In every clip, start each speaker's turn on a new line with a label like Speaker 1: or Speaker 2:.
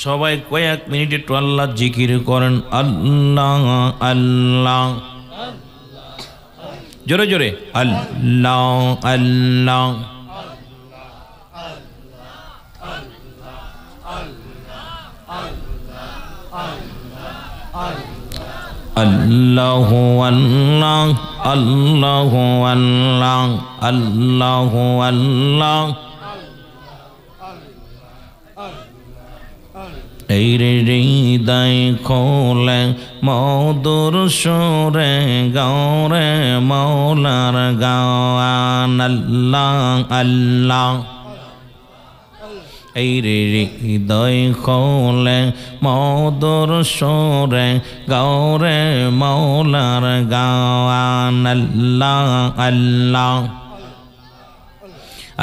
Speaker 1: সবাই কয়েক মিনিট একটু আল্লাহ জিকির করেন, আল্লাহ আল্লাহ, জোরে জোরে আল্লাহ আল্লাহ। আল্লাহু আল্লাহ আল্লাহু আল্লাহ আল্লাহু আল্লাহ। এই হৃদয় খোলে মধুর সুরে গৌরে মৌলার গান, আল্লাহ আল্লাহ। এই হৃদয় খোলে মধুর সুরে গৌরে মৌলার গান, আল্লাহ আল্লাহ।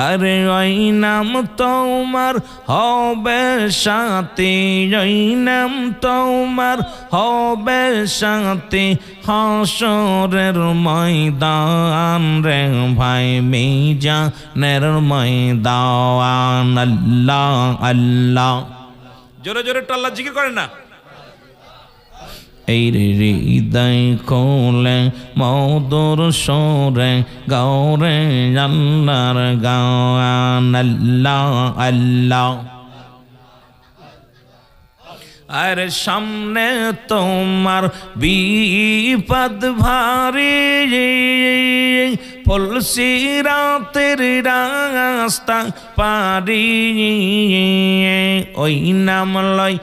Speaker 1: আরে ওই নাম তোমার হবে সাথী, ওই নাম তোমার হবে সাথী হাসরের ময়দান রে ভাই, মিজানের ময়দান, আল্লাহ আল্লাহ। জোরে জোরে একটু আল্লাহ জিকির করেন না। এই হৃদয় খোলে মধুর সুরে গৌরে আল্লাহর গান, আল্লাহ আল্লাহ। আর সামনে তোমার বিপদ ভারী, ফুলসিরাতের রাস্তা পারি, ওই নাম লয়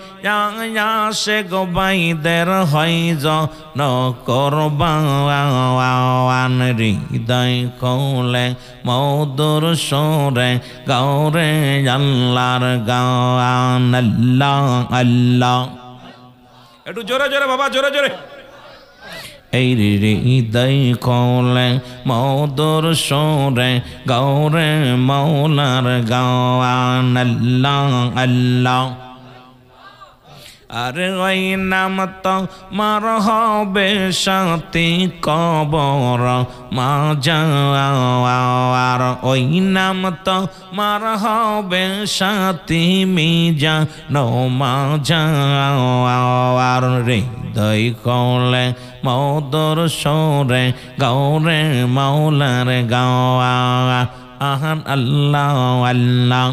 Speaker 1: সে গোবাইদের হয় জন করবান, হৃদয় খোলে মধুর সুরে গৌরে আল্লাহর গান, আল্লাহ আল্লাহ। একটু জোরে জোরে বাবা, জোরে জোরে। এই হৃদয় খোলে মধুর সুরে গৌরে মৌলার গান, আল্লাহ আল্লাহ। আর ওই নাম তোমার হবে সাথী কবর মাজার, ওই নাম তোমার হবে সাথী মিজান মাজার, হৃদয় খোলে মধুর সুরে গৌরে মৌলার গান, আল্লাহ আল্লাহ।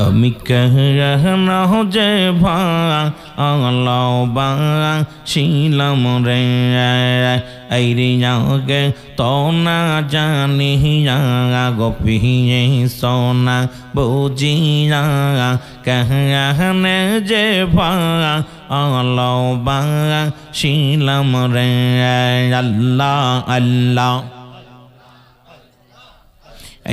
Speaker 1: আমি কেন যে ভালোবাসিলাম রে, এই রিয়াগে তো না জানি গোপিয়ে সোনা বুঝিয়া, কেন যে ভালোবাসিলাম রে, আল্লাহ আল্লাহ।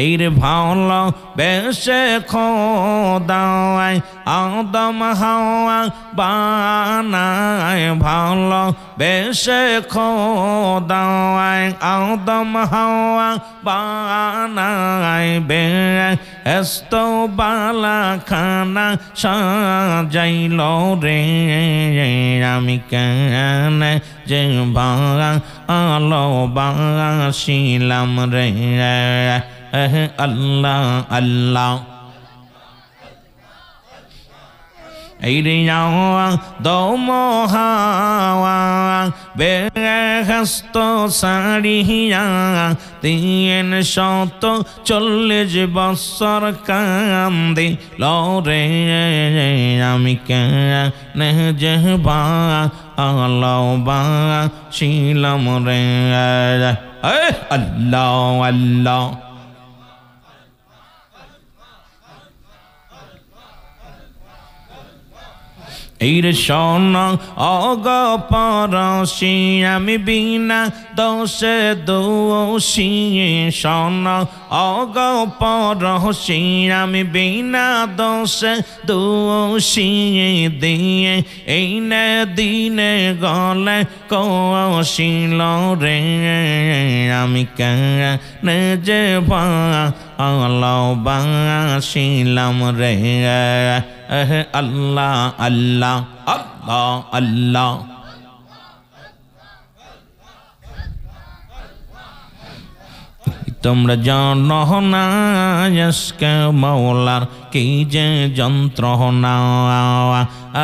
Speaker 1: এই রে ভালো বেশে খোদায় আদম হাওয়া বানায়, ভালো বেশে খোদায় আদম হাওয়া বানায়, বেহেশত বালা খানা সাজাইল রে, আমি কেন যে ভালোবাসিলাম রে, আল্লাহ আল্লাহ। এই রিয়া দম হাওয়া বেহেশত সারিয়া 340 বছর কান্দি লরে, আমি কেন যে ভালোবাসিলাম রে, আল্লাহ আল্লাহ। এই রে সোনা অগপরশি আমি বিনা দোষে দোষী, সোনা অগপরশি আমি বিনা দোষে দোষী, দিয়ে এই নে দিনে গলে কৌশিল রে, আমি কেন যে ভালোবাসিলাম রে, আল্লাহ আল্লাহ আল্লাহ আল্লাহ। তোমরা জানো না আজকে মাওলার কি যে যন্ত্রণা।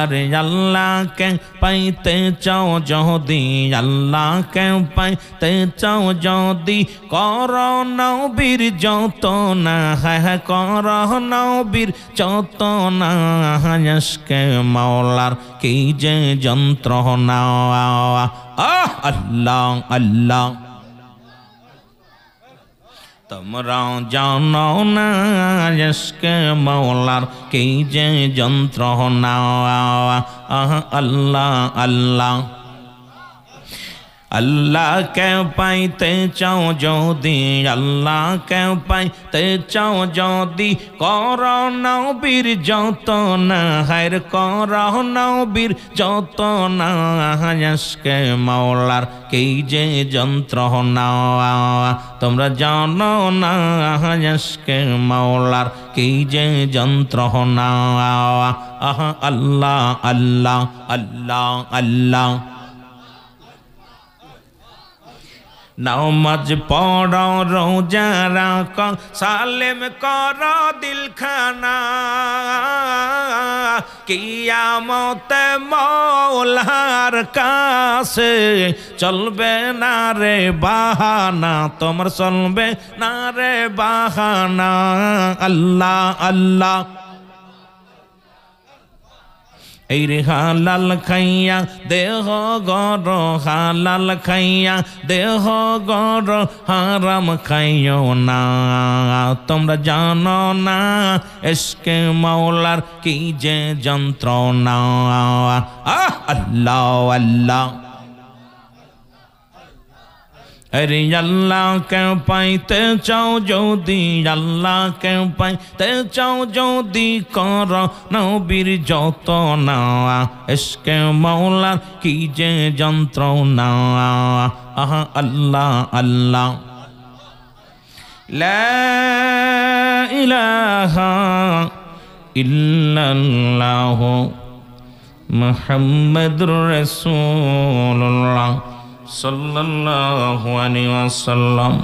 Speaker 1: আরে আল্লাহকে পাইতে চাও যদি, আল্লাহকে পাইতে চাও যদি, কর নবীর যত না, হ্যাঁ কর নবীর যত না। আজকে মাওলার কি যে যন্ত্রণা। আল্লাহ আল্লাহ তোমরা জানো না আজকে মাওলার কি যে যন্ত্রণা। আল্লাহ আল্লাহ আল্লাহকে পাইতে চাও যদি, আল্লাহকে পাইতে চাও যদি, কর নবীর যত না, হায়র কর নবীর যত না। আজকে মাওলার কি যে যন্ত্রণা। তোমরা জানো না আজকে মাওলার কি যে যন্ত্রণা। আল্লাহ আল্লাহ আল্লাহ আল্লাহ নামাজ পড়ো রোজা রাখো সালেম করো দিলখানা, কিয়ামতে মওলার কাছে চলবে না রে বাহানা, তোমার চলবে না রে বাহানা। আল্লাহ আল্লাহ এই রে হালাল খাইয়া দেহ গর, হালাল খাইয়া দেহ গর, হারাম খাইও না। তোমরা জানো না ইশকে মাওলার কি যে যন্ত্রণা। আল্লাহ আল্লাহ अरे अल्लाह के पाइते चाओ যদি, আল্লাহকে পাইতে চাও যদি, কর নবীর যত না। ইশকে মাওলার কি যে যন্ত্রণা। আল্লাহ আল্লাহ লা ইলাহা ইল্লাল্লাহ মুহাম্মাদুর রাসূলুল্লাহ সাল্লাল্লাহু আলাইহি ওয়াসাল্লাম।